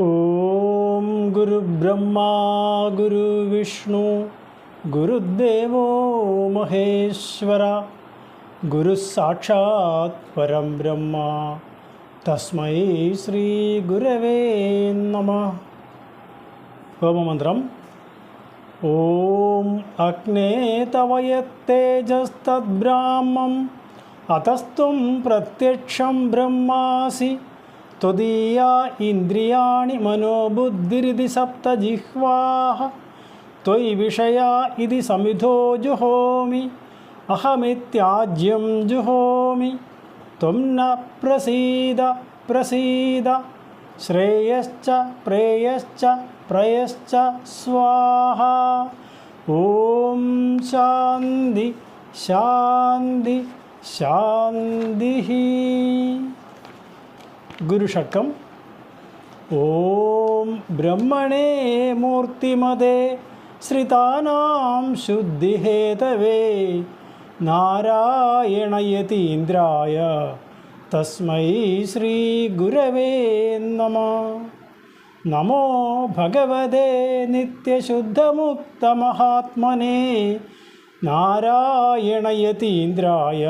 ഓം ഗുരുബ്രഹ്മ ഗുരുവിഷ്ണു ഗുരുദേവോ മഹേശ്വര ഗുരു സാക്ഷാത് പരം ബ്രഹ്മ തസ്മൈ ശ്രീ ഗുരവേ നമഃ. ഹോമമന്ത്രം. ഓം അഗ്നേ തവയത്തേജസ്തദ്ബ്രാഹ്മം അതസ്ത്വം പ്രത്യക്ഷം ബ്രഹ്മാസി ത്വദീയ ഇന്ദ്രിയാണി മനോബുദ്ധിരിതി സപ്തജിഹ്വാഃ ത്വയി വിഷയാ ഇതി സമിധോ ജുഹോമി അഹമിത്യാജ്യം ജുഹോമി ത്വം ന പ്രസീദ പ്രസീദ ശ്രേയശ്ച പ്രേയശ്ച പ്രയശ്ച സ്വാഹ. ഓം ശാന്തി ശാന്തി ശാന്തി. ഗുരുഷക്കം. ഓം ബ്രഹ്മണേ മൂർത്തിമതേ ശ്രിതാനാം ശുദ്ധിഹേതവേ നാരായണയതീന്ദ്രായ തസ്മൈ ശ്രീ ഗുരവേ നമഃ. നമോ ഭഗവതേ നിത്യശുദ്ധമുക്തമഹാത്മനേ നാരായണയതീന്ദ്രായ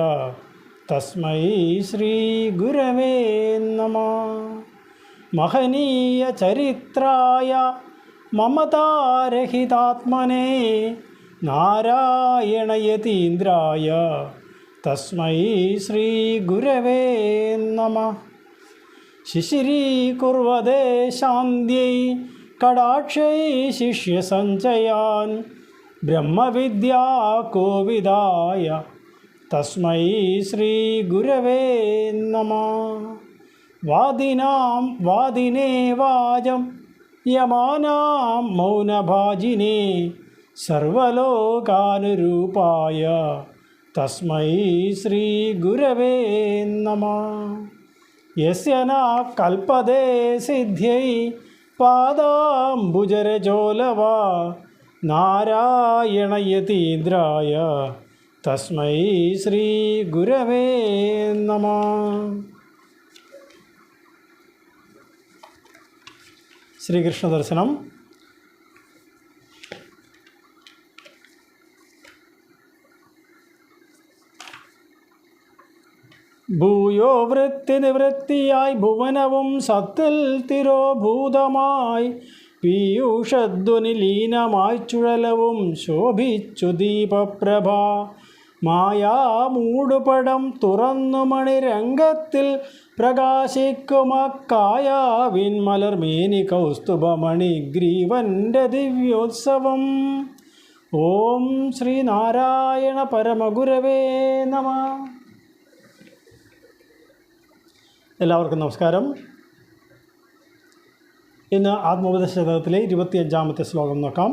തസ്മൈ ശ്രീ ഗുരവേ നമഃ. മഹനീയ ചരിത്രായ മമതാരഹിതാത്മനേ നാരായണയതീന്ദ്രായ തസ്മൈ ശ്രീ ഗുരവേ നമഃ. ശിശിരീകുർവദേ ശാന്ത്यै കടാക്ഷൈ ശിഷ്യസഞ്ചയാൻ ബ്രഹ്മവിദ്യാ കോവിദായ തസ്മൈ ശ്രീ ഗുരവേ നമഃ. വാദിനാം വാദിനേ വാചം യമാനാം മൗനഭാജിനേ സർവലോകാനുരൂപായ തസ്മൈ ശ്രീ ഗുരവേ നമഃ. യസ്യ ന കൽപ്പതേ സിദ്ധ്യൈ പാദാംബുജരജോലവാ നാരായണയതീന്ദ്രായ തസ്മൈ ശ്രീ ഗുരവേ നമഃ. ശ്രീകൃഷ്ണ ദർശനം. ഭൂയോ വൃത്തിനിവൃത്തിയായി ഭുവനവും സത്തിൽ തിരോഭൂതമായി പീയൂഷധ്വനിലീനമായി ചുഴലവും ശോഭിച്ചു ദീപപ്രഭ മായാമൂടുപടം തുറന്നു മണിരംഗത്തിൽ പ്രകാശിക്കുമക്കായാവിൻമലർമേനി കൗസ്തുഭമണിഗ്രീവൻ്റെ ദിവ്യോത്സവം. ഓം ശ്രീനാരായണ പരമഗുരവേ നമഃ. എല്ലാവർക്കും നമസ്കാരം. ഇന്ന് ആത്മോപദേശ ശതകത്തിലെ 25-ാമത്തെ ശ്ലോകം നോക്കാം.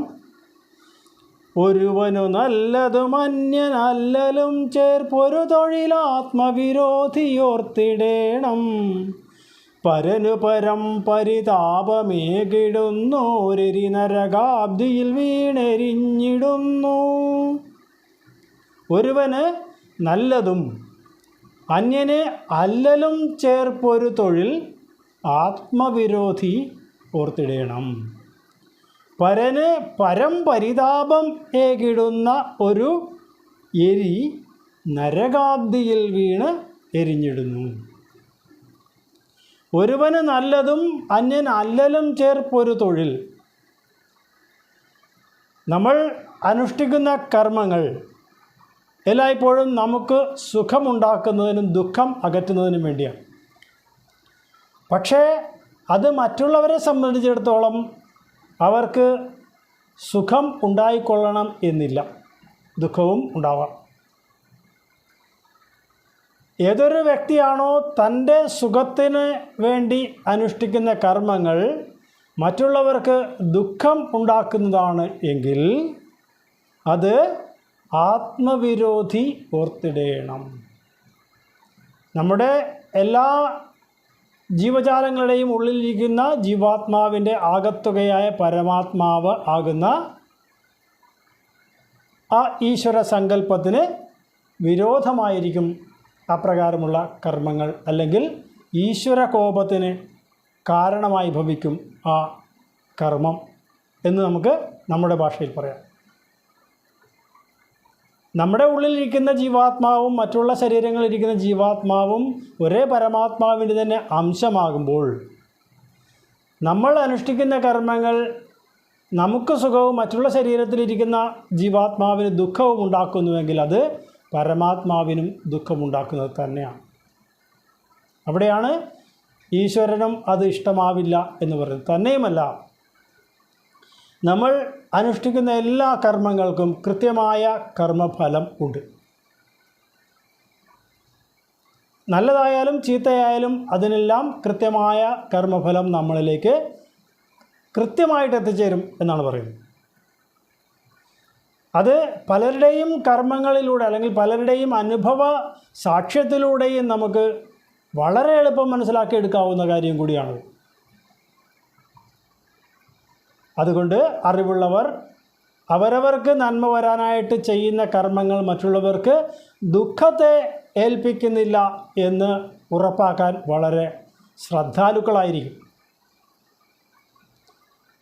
ഒരുവനു നല്ലതും അന്യനല്ലലും ചേർപ്പൊരു തൊഴിലാത്മവിരോധിയോർത്തിടേണം പരനു പരം പരിതാപമേകിടുന്നോരെരി നരകാബ്ദിയിൽ വീണെരിഞ്ഞിടുന്നു. ഒരുവന് നല്ലതും അന്യനെ അല്ലലും ചേർപ്പൊരു തൊഴിൽ ആത്മവിരോധി ഓർത്തിടേണം. പരന് പരം പരിതാപം ഏകിടുന്ന ഒരു എരി നരകാബ്ദിയിൽ വീണ് എരിഞ്ഞിടുന്നു. ഒരുവന് നല്ലതും അന്യൻ അല്ലലും ചേർപ്പൊരു തൊഴിൽ. നമ്മൾ അനുഷ്ഠിക്കുന്ന കർമ്മങ്ങൾ എല്ലായ്പ്പോഴും നമുക്ക് സുഖമുണ്ടാക്കുന്നതിനും ദുഃഖം അകറ്റുന്നതിനും വേണ്ടിയാണ്. പക്ഷേ അത് മറ്റുള്ളവരെ സംബന്ധിച്ചിടത്തോളം അവർക്ക് സുഖം ഉണ്ടായിക്കൊള്ളണം എന്നില്ല, ദുഃഖവും ഉണ്ടാവാം. ഏതൊരു വ്യക്തിയാണോ തൻ്റെ സുഖത്തിന് വേണ്ടി അനുഷ്ഠിക്കുന്ന കർമ്മങ്ങൾ മറ്റുള്ളവർക്ക് ദുഃഖം ഉണ്ടാക്കുന്നതാണ് എങ്കിൽ അത് ആത്മവിരോധി ഓർത്തിടേണം. നമ്മുടെ എല്ലാ ജീവജാലങ്ങളുടെയും ഉള്ളിലിരിക്കുന്ന ജീവാത്മാവിൻ്റെ ആകത്തുകയായ പരമാത്മാവ് ആകുന്ന ആ ഈശ്വര സങ്കല്പത്തിന് വിരോധമായിരിക്കും അപ്രകാരമുള്ള കർമ്മങ്ങൾ, അല്ലെങ്കിൽ ഈശ്വര കോപത്തിന് കാരണമായി ഭവിക്കും ആ കർമ്മം എന്ന് നമുക്ക് നമ്മുടെ ഭാഷയിൽ പറയാം. നമ്മുടെ ഉള്ളിലിരിക്കുന്ന ജീവാത്മാവും മറ്റുള്ള ശരീരങ്ങളിലിരിക്കുന്ന ജീവാത്മാവും ഒരേ പരമാത്മാവിൻ്റെ തന്നെ അംശമാകുമ്പോൾ നമ്മൾ അനുഷ്ഠിക്കുന്ന കർമ്മങ്ങൾ നമുക്ക് സുഖവും മറ്റുള്ള ശരീരത്തിലിരിക്കുന്ന ജീവാത്മാവിന് ദുഃഖവും ഉണ്ടാക്കുന്നുവെങ്കിൽ അത് പരമാത്മാവിനും ദുഃഖമുണ്ടാക്കുന്നത് തന്നെയാണ്. അവിടെയാണ് ഈശ്വരനും അത് ഇഷ്ടമാവില്ല എന്ന് പറയുന്നത്. തന്നെയുമല്ല, നമ്മൾ അനുഷ്ഠിക്കുന്ന എല്ലാ കർമ്മങ്ങൾക്കും കൃത്യമായ കർമ്മഫലം ഉണ്ട്. നല്ലതായാലും ചീത്തയായാലും അതിനെല്ലാം കൃത്യമായ കർമ്മഫലം നമ്മളിലേക്ക് കൃത്യമായിട്ട് എത്തിച്ചേരും എന്നാണ് പറയുന്നത്. അത് പലരുടെയും കർമ്മങ്ങളിലൂടെ അല്ലെങ്കിൽ പലരുടെയും അനുഭവ സാക്ഷ്യത്തിലൂടെയും നമുക്ക് വളരെ എളുപ്പം മനസ്സിലാക്കിയെടുക്കാവുന്ന കാര്യം കൂടിയാണ്. അതുകൊണ്ട് അറിവുള്ളവർ അവരവർക്ക് നന്മ വരാനായിട്ട് ചെയ്യുന്ന കർമ്മങ്ങൾ മറ്റുള്ളവർക്ക് ദുഃഖത്തെ ഏൽപ്പിക്കുന്നില്ല എന്ന് ഉറപ്പാക്കാൻ വളരെ ശ്രദ്ധാലുക്കളായിരിക്കും.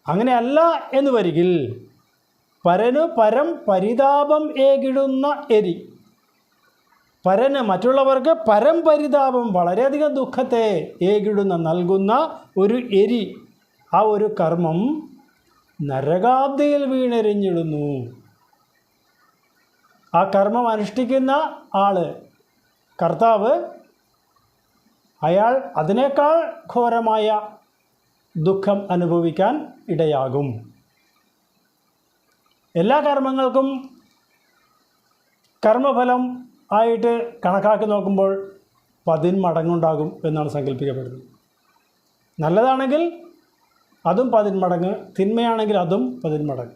അങ്ങനെയല്ല എന്ന് വരികിൽ പരനു പരം പരിതാപം ഏകിടുന്ന എരി, പരന് മറ്റുള്ളവർക്ക് പരം പരിതാപം വളരെയധികം ദുഃഖത്തെ ഏകിടുന്ന നൽകുന്ന ഒരു എരി, ആ ഒരു കർമ്മം നരകാബ്ദിയിൽ വീണെരിഞ്ഞിടുന്നു. ആ കർമ്മം അനുഷ്ഠിക്കുന്ന ആള്, കർത്താവ്, അയാൾ അതിനേക്കാൾ ഘോരമായ ദുഃഖം അനുഭവിക്കാൻ ഇടയാകും. എല്ലാ കർമ്മങ്ങൾക്കും കർമ്മഫലം ആയിട്ട് കണക്കാക്കി നോക്കുമ്പോൾ 10 മടങ്ങുണ്ടാകും എന്നാണ് സങ്കല്പിക്കപ്പെടുന്നത്. നല്ലതാണെങ്കിൽ അതും 10 മടങ്ങ്, തിന്മയാണെങ്കിൽ അതും 10 മടങ്ങ്.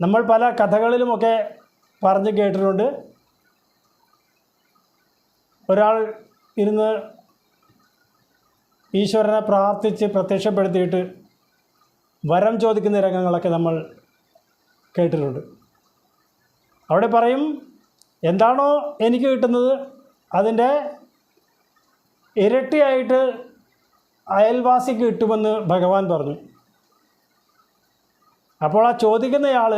നമ്മൾ പല കഥകളിലുമൊക്കെ പറഞ്ഞു കേട്ടിട്ടുണ്ട്. ഒരാൾ ഇരുന്ന് ഈശ്വരനെ പ്രാർത്ഥിച്ച് പ്രത്യക്ഷപ്പെടുത്തിയിട്ട് വരം ചോദിക്കുന്ന രംഗങ്ങളൊക്കെ നമ്മൾ കേട്ടിട്ടുണ്ട്. അവിടെ പറയും, എന്താണോ എനിക്ക് കിട്ടുന്നത് അതിൻ്റെ ഇരട്ടിയായിട്ട് അയൽവാസിക്ക് കിട്ടുമെന്ന് ഭഗവാൻ പറഞ്ഞു. അപ്പോൾ ആ ചോദിക്കുന്നയാൾ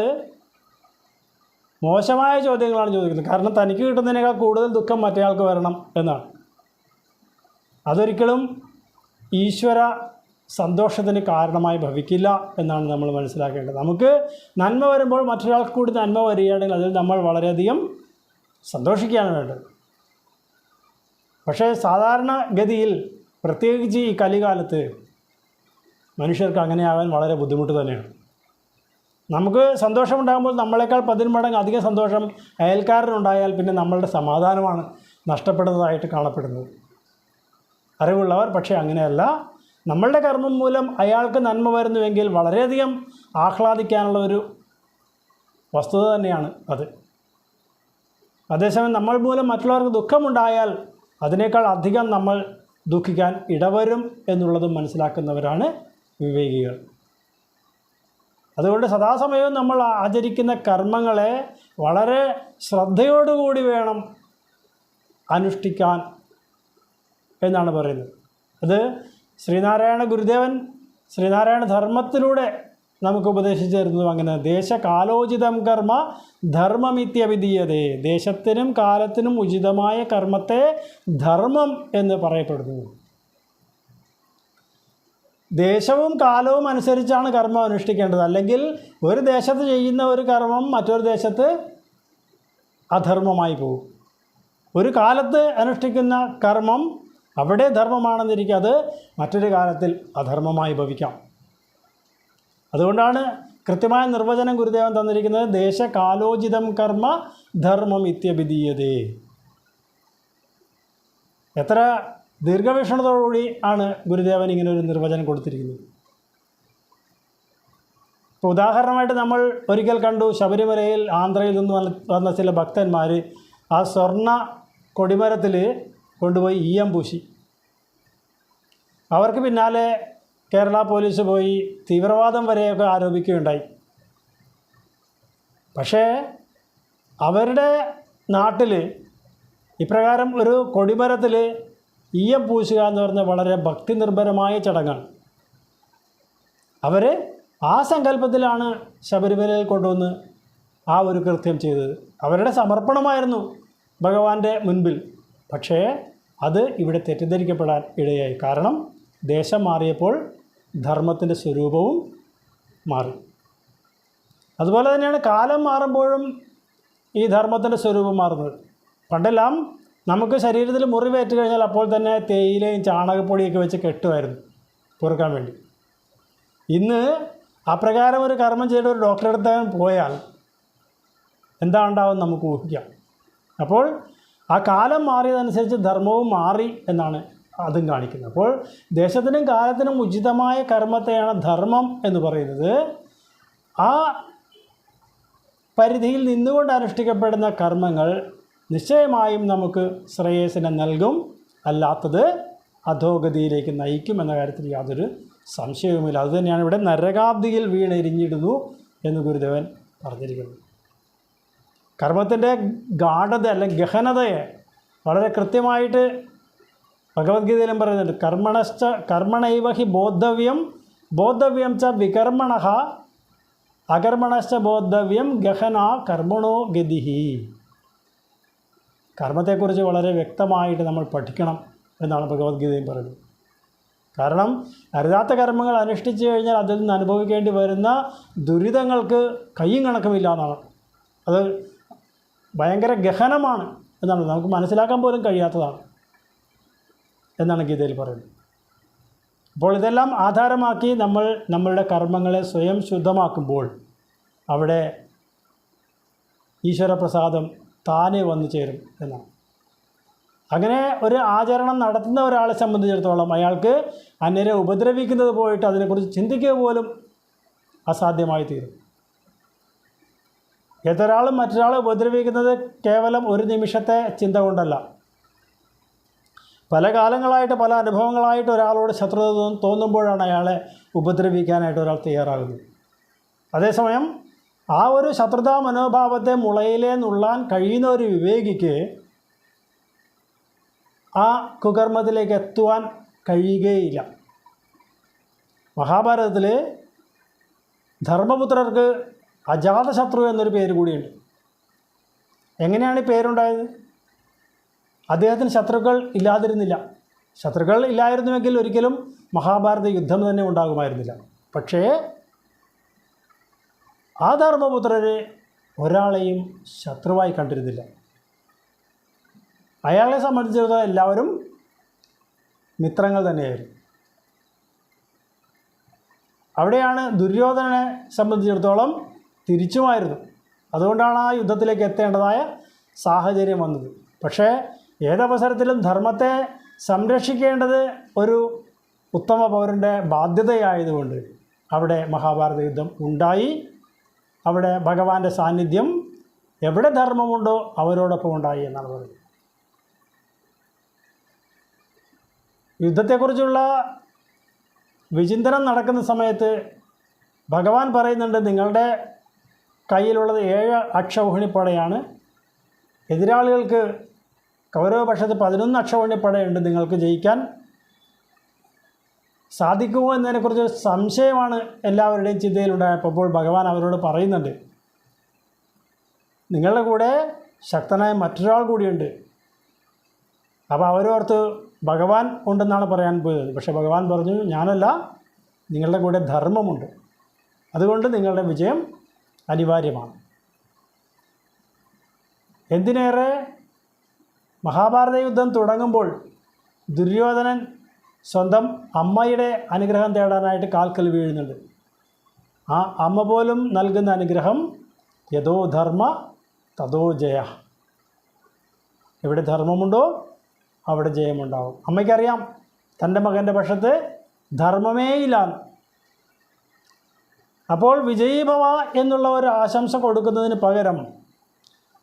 മോശമായ ചോദ്യങ്ങളാണ് ചോദിക്കുന്നത്. കാരണം തനിക്ക് കിട്ടുന്നതിനേക്കാൾ കൂടുതൽ ദുഃഖം മറ്റേയാൾക്ക് വരണം എന്നാണ്. അതൊരിക്കലും ഈശ്വര സന്തോഷത്തിന് കാരണമായി ഭവിക്കില്ല എന്നാണ് നമ്മൾ മനസ്സിലാക്കേണ്ടത്. നമുക്ക് നന്മ വരുമ്പോൾ മറ്റൊരാൾക്ക് കൂടി നന്മ വരികയാണെങ്കിൽ അതിൽ നമ്മൾ വളരെയധികം സന്തോഷിക്കുകയാണ് വേണ്ടത്. പക്ഷേ സാധാരണ ഗതിയിൽ, പ്രത്യേകിച്ച് ഈ കലികാലത്ത്, മനുഷ്യർക്ക് അങ്ങനെയാകാൻ വളരെ ബുദ്ധിമുട്ട് തന്നെയാണ്. നമുക്ക് സന്തോഷമുണ്ടാകുമ്പോൾ നമ്മളെക്കാൾ 10 മടങ്ങ് അധികം സന്തോഷം അയൽക്കാരനുണ്ടായാൽ പിന്നെ നമ്മളുടെ സമാധാനമാണ് നഷ്ടപ്പെടുന്നതായിട്ട് കാണപ്പെടുന്നത്. അറിവുള്ളവർ പക്ഷേ അങ്ങനെയല്ല. നമ്മളുടെ കർമ്മം മൂലം അയാൾക്ക് നന്മ വരുന്നുവെങ്കിൽ വളരെയധികം ആഹ്ലാദിക്കാനുള്ള ഒരു വസ്തുത തന്നെയാണ് അത്. അതേസമയം നമ്മൾ മൂലം മറ്റുള്ളവർക്ക് ദുഃഖമുണ്ടായാൽ അതിനേക്കാൾ അധികം നമ്മൾ ദുഃഖിക്കാൻ ഇടവരും എന്നുള്ളതും മനസ്സിലാക്കുന്നവരാണ് വിവേകികൾ. അതുകൊണ്ട് സദാസമയവും നമ്മൾ ആചരിക്കുന്ന കർമ്മങ്ങളെ വളരെ ശ്രദ്ധയോടുകൂടി വേണം അനുഷ്ഠിക്കാൻ എന്നാണ് പറയുന്നത്. അത് ശ്രീനാരായണ ഗുരുദേവൻ ശ്രീനാരായണ ധർമ്മത്തിലൂടെ നമുക്ക് ഉപദേശിച്ചു തരുന്നത് അങ്ങനെ. ദേശകാലോചിതം കർമ്മ ധർമ്മമിത്യവിധീയതേ. ദേശത്തിനും കാലത്തിനും ഉചിതമായ കർമ്മത്തെ ധർമ്മം എന്ന് പറയപ്പെടുന്നു. ദേശവും കാലവും അനുസരിച്ചാണ് കർമ്മം അനുഷ്ഠിക്കേണ്ടത്. അല്ലെങ്കിൽ ഒരു ദേശത്ത് ചെയ്യുന്ന ഒരു കർമ്മം മറ്റൊരു ദേശത്ത് അധർമ്മമായി പോകും. ഒരു കാലത്ത് അനുഷ്ഠിക്കുന്ന കർമ്മം അവിടെ ധർമ്മമാണെന്നിരിക്കും, അത് മറ്റൊരു കാലത്തിൽ അധർമ്മമായി ഭവിക്കാം. അതുകൊണ്ടാണ് കൃത്യമായ നിർവചനം ഗുരുദേവൻ തന്നിരിക്കുന്നത്. ദേശകാലോചിതം കർമ്മ ധർമ്മം ഇത്യഭിധീയതേ. എത്ര ദീർഘവീക്ഷണത്തോടുകൂടി ആണ് ഗുരുദേവൻ ഇങ്ങനെ ഒരു നിർവചനം കൊടുത്തിരിക്കുന്നത്. ഇപ്പോൾ ഉദാഹരണമായിട്ട് നമ്മൾ ഒരിക്കൽ കണ്ടു, ശബരിമലയിൽ ആന്ധ്രയിൽ നിന്ന് വന്ന ചില ഭക്തന്മാർ ആ സ്വർണ്ണ കൊടിമരത്തിൽ കൊണ്ടുപോയി ഈയം പൂശി. അവർക്ക് പിന്നാലെ കേരള പോലീസ് പോയി തീവ്രവാദം വരെയൊക്കെ ആരോപിക്കുകയുണ്ടായി. പക്ഷേ അവരുടെ നാട്ടിൽ ഇപ്രകാരം ഒരു കൊടിമരത്തിൽ ഈയം പൂശുക എന്ന് പറഞ്ഞാൽ വളരെ ഭക്തി നിർഭരമായ ചടങ്ങാണ്. അവർ ആ സങ്കല്പത്തിലാണ് ശബരിമലയിൽ കൊണ്ടുവന്ന് ആ ഒരു കൃത്യം ചെയ്തത്. അവരുടെ സമർപ്പണമായിരുന്നു ഭഗവാന്റെ മുൻപിൽ. പക്ഷേ അത് ഇവിടെ തെറ്റിദ്ധരിക്കപ്പെടാൻ ഇടയായി. കാരണം ദേശം മാറിയപ്പോൾ ധർമ്മത്തിൻ്റെ സ്വരൂപവും മാറി. അതുപോലെ തന്നെയാണ് കാലം മാറുമ്പോഴും ഈ ധർമ്മത്തിൻ്റെ സ്വരൂപം മാറുന്നത്. പണ്ടെല്ലാം നമുക്ക് ശരീരത്തിൽ മുറിവേറ്റ് കഴിഞ്ഞാൽ അപ്പോൾ തന്നെ തേയിലയും ചാണകപ്പൊടിയൊക്കെ വെച്ച് കെട്ടുമായിരുന്നു പൊറുക്കാൻ വേണ്ടി. ഇന്ന് അപ്രകാരം ഒരു കർമ്മം ചെയ്ത ഒരു ഡോക്ടറെ അടുത്ത് പോയാൽ എന്താ ഉണ്ടാവും നമുക്ക് ഊഹിക്കാം. അപ്പോൾ ആ കാലം മാറിയതനുസരിച്ച് ധർമ്മവും മാറി എന്നാണ് അതും കാണിക്കുന്നത്. അപ്പോൾ ദേശത്തിനും കാലത്തിനും ഉചിതമായ കർമ്മത്തെയാണ് ധർമ്മം എന്ന് പറയുന്നത്. ആ പരിധിയിൽ നിന്നുകൊണ്ട് അനുഷ്ഠിക്കപ്പെടുന്ന കർമ്മങ്ങൾ നിശ്ചയമായും നമുക്ക് ശ്രേയസ്സിനെ നൽകും, അല്ലാത്തത് അധോഗതിയിലേക്ക് നയിക്കും എന്ന കാര്യത്തിൽ യാതൊരു സംശയവുമില്ല. അതുതന്നെയാണ് ഇവിടെ നരകാബ്ദിയിൽ വീണെരിഞ്ഞിടുന്നു എന്ന് ഗുരുദേവൻ പറഞ്ഞിരിക്കുന്നത്. കർമ്മത്തിൻ്റെ ഗാഢത അല്ലെങ്കിൽ ഗഹനതയെ വളരെ കൃത്യമായിട്ട് ഭഗവത്ഗീതയിലും പറയുന്നുണ്ട്. കർമ്മണൈവ ഹി ബോദ്ധവ്യം ച വികർമ്മണ അകർമ്മണശ്ച ബോദ്ധവ്യം ഗഹന കർമ്മണോ ഗതിഹി. കർമ്മത്തെക്കുറിച്ച് വളരെ വ്യക്തമായിട്ട് നമ്മൾ പഠിക്കണം എന്നാണ് ഭഗവത്ഗീതയും പറയുന്നത്. കാരണം അരുതാത്ത കർമ്മങ്ങൾ അനുഷ്ഠിച്ചു കഴിഞ്ഞാൽ അതിൽ നിന്ന് അനുഭവിക്കേണ്ടി വരുന്ന ദുരിതങ്ങൾക്ക് കയ്യും കണക്കുമില്ല എന്നാണ്. അത് ഭയങ്കര ഗഹനമാണ് എന്നാണ്, നമുക്ക് മനസ്സിലാക്കാൻ പോലും കഴിയാത്തതാണ് എന്നാണ് ഗീതയിൽ പറയുന്നത്. അപ്പോൾ ഇതെല്ലാം ആധാരമാക്കി നമ്മൾ നമ്മളുടെ കർമ്മങ്ങളെ സ്വയം ശുദ്ധമാക്കുമ്പോൾ അവിടെ ഈശ്വരപ്രസാദം താനെ വന്നു ചേരും എന്നാണ്. അങ്ങനെ ഒരു ആചരണം നടത്തുന്ന ഒരാളെ സംബന്ധിച്ചിടത്തോളം അയാൾക്ക് അന്യരെ ഉപദ്രവിക്കുന്നത് പോയിട്ട് അതിനെക്കുറിച്ച് ചിന്തിക്കുക പോലും അസാധ്യമായി തീരും. ഏതൊരാളും മറ്റൊരാളെ ഉപദ്രവിക്കുന്നത് കേവലം ഒരു നിമിഷത്തെ ചിന്ത കൊണ്ടല്ല, പല കാലങ്ങളായിട്ട് പല അനുഭവങ്ങളായിട്ട് ഒരാളോട് ശത്രുത തോന്നുമ്പോഴാണ് അയാളെ ഉപദ്രവിക്കാനായിട്ട് ഒരാൾ തയ്യാറാകുന്നത്. അതേസമയം ആ ഒരു ശത്രുതാ മനോഭാവത്തെ മുളയിലേ നുള്ളാൻ കഴിയുന്ന ഒരു വിവേകിക്ക് ആ കുകർമ്മത്തിലേക്ക് എത്തുവാൻ കഴിയുകയില്ല. മഹാഭാരതത്തിൽ ധർമ്മപുത്രർക്ക് അജാതശത്രു എന്നൊരു പേര് കൂടിയുണ്ട്. എങ്ങനെയാണ് ഈ പേരുണ്ടായത്? അദ്ദേഹത്തിന് ശത്രുക്കൾ ഇല്ലാതിരുന്നില്ല. ശത്രുക്കൾ ഇല്ലായിരുന്നുവെങ്കിൽ ഒരിക്കലും മഹാഭാരത യുദ്ധം തന്നെ ഉണ്ടാകുമായിരുന്നില്ല. പക്ഷേ ആ ധർമ്മപുത്രരെ ഒരാളെയും ശത്രുവായി കണ്ടിരുന്നില്ല. അയാളെ സംബന്ധിച്ചിടത്തോളം എല്ലാവരും മിത്രങ്ങൾ തന്നെയായിരുന്നു. അവിടെയാണ് ദുര്യോധനനെ സംബന്ധിച്ചിടത്തോളം തിരിച്ചുമായിരുന്നു. അതുകൊണ്ടാണ് ആ യുദ്ധത്തിലേക്ക് എത്തേണ്ടതായ സാഹചര്യം വന്നത്. പക്ഷേ ഏതവസരത്തിലും ധർമ്മത്തെ സംരക്ഷിക്കേണ്ടത് ഒരു ഉത്തമ പൗരൻ്റെ ബാധ്യതയായതുകൊണ്ട് അവിടെ മഹാഭാരത യുദ്ധം ഉണ്ടായി. അവിടെ ഭഗവാന്റെ സാന്നിധ്യം എവിടെ ധർമ്മമുണ്ടോ അവരോടൊപ്പം ഉണ്ടായി എന്നാണ് പറയുന്നത്. യുദ്ധത്തെക്കുറിച്ചുള്ള വിചിന്തനം നടക്കുന്ന സമയത്ത് ഭഗവാൻ പറയുന്നുണ്ട്, നിങ്ങളുടെ കയ്യിലുള്ളത് 7 അക്ഷൗഹിണിപ്പടയാണ്. എതിരാളികൾക്ക് കൗരവപക്ഷത്ത് 11 അക്ഷൗഹിണിപ്പടയുണ്ട്. നിങ്ങൾക്ക് ജയിക്കാൻ സാധിക്കുമോ എന്നതിനെക്കുറിച്ച് സംശയമാണ് എല്ലാവരുടെയും ചിന്തയിലുണ്ടായപ്പോൾ ഭഗവാൻ അവരോട് പറയുന്നുണ്ട്, നിങ്ങളുടെ കൂടെ ശക്തനായ മറ്റൊരാൾ കൂടിയുണ്ട്. അപ്പോൾ അവരോർത്ത് ഭഗവാൻ ഉണ്ടെന്നാണ് പറയാൻ പോയത്. പക്ഷേ ഭഗവാൻ പറഞ്ഞു, ഞാനല്ല, നിങ്ങളുടെ കൂടെ ധർമ്മമുണ്ട്, അതുകൊണ്ട് നിങ്ങളുടെ വിജയം അനിവാര്യമാണ്. എന്തിനേറെ മഹാഭാരത യുദ്ധം തുടങ്ങുമ്പോൾ ദുര്യോധനൻ സ്വന്തം അമ്മയുടെ അനുഗ്രഹം തേടാനായിട്ട് കാൽക്കൽ വീഴുന്നുണ്ട്. ആ അമ്മ പോലും നൽകുന്ന അനുഗ്രഹം യഥോ ധർമ്മ തഥോ ജയ. എവിടെ ധർമ്മമുണ്ടോ അവിടെ ജയമുണ്ടാവും. അമ്മയ്ക്കറിയാം തൻ്റെ മകൻ്റെ പക്ഷത്ത് ധർമ്മമേയില്ല. അപ്പോൾ വിജയീഭവ എന്നുള്ള ഒരു ആശംസ കൊടുക്കുന്നതിന് പകരം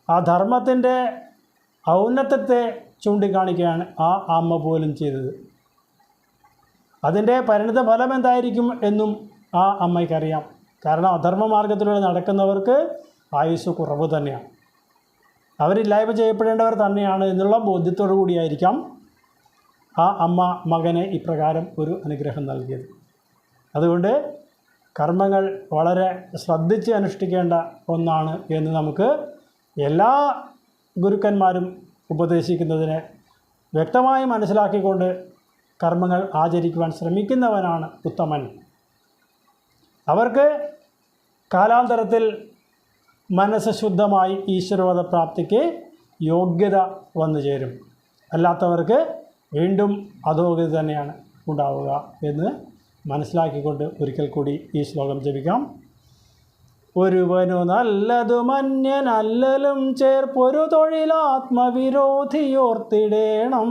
ആ ധർമ്മത്തിൻ്റെ ഔന്നത്യത്തെ ചൂണ്ടിക്കാണിക്കുകയാണ് ആ അമ്മ പോലും ചെയ്തത്. അതിൻ്റെ പരിണിത ഫലം എന്തായിരിക്കും എന്നും ആ അമ്മയ്ക്കറിയാം. കാരണം അധർമ്മ മാർഗത്തിലൂടെ നടക്കുന്നവർക്ക് ആയുസ് കുറവ് തന്നെയാണ്, അവരില്ലായ്മ ചെയ്യപ്പെടേണ്ടവർ തന്നെയാണ് എന്നുള്ള ബോധ്യത്തോടു കൂടിയായിരിക്കാം ആ അമ്മ മകന് ഇപ്രകാരം ഒരു അനുഗ്രഹം നൽകിയത്. അതുകൊണ്ട് കർമ്മങ്ങൾ വളരെ ശ്രദ്ധിച്ച് അനുഷ്ഠിക്കേണ്ട ഒന്നാണ് എന്ന് നമുക്ക് എല്ലാ ഗുരുക്കന്മാരും ഉപദേശിക്കുന്നതിനെ വ്യക്തമായി മനസ്സിലാക്കിക്കൊണ്ട് കർമ്മങ്ങൾ ആചരിക്കുവാൻ ശ്രമിക്കുന്നവനാണ് ഉത്തമൻ. അവർക്ക് കാലാന്തരത്തിൽ മനസ്സ് ശുദ്ധമായി ഈശ്വരബോധപ്രാപ്തിക്ക് യോഗ്യത വന്നു ചേരും. അല്ലാത്തവർക്ക് വീണ്ടും അധോഗതി തന്നെയാണ് ഉണ്ടാവുക എന്ന് മനസ്സിലാക്കിക്കൊണ്ട് ഒരിക്കൽ കൂടി ഈ ശ്ലോകം ജപിക്കാം. ഒരുവനു നല്ലതു മന്യനല്ലലും ചേർപ്പൊരു തൊഴിലാത്മവിരോധിയോർത്തിടേണം.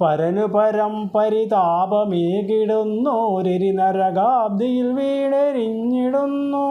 പരനു പരം പരിതാപമേകിടുന്നോരെരി നരകാബ്ദിയിൽ വീണെരിഞ്ഞിടുന്നു.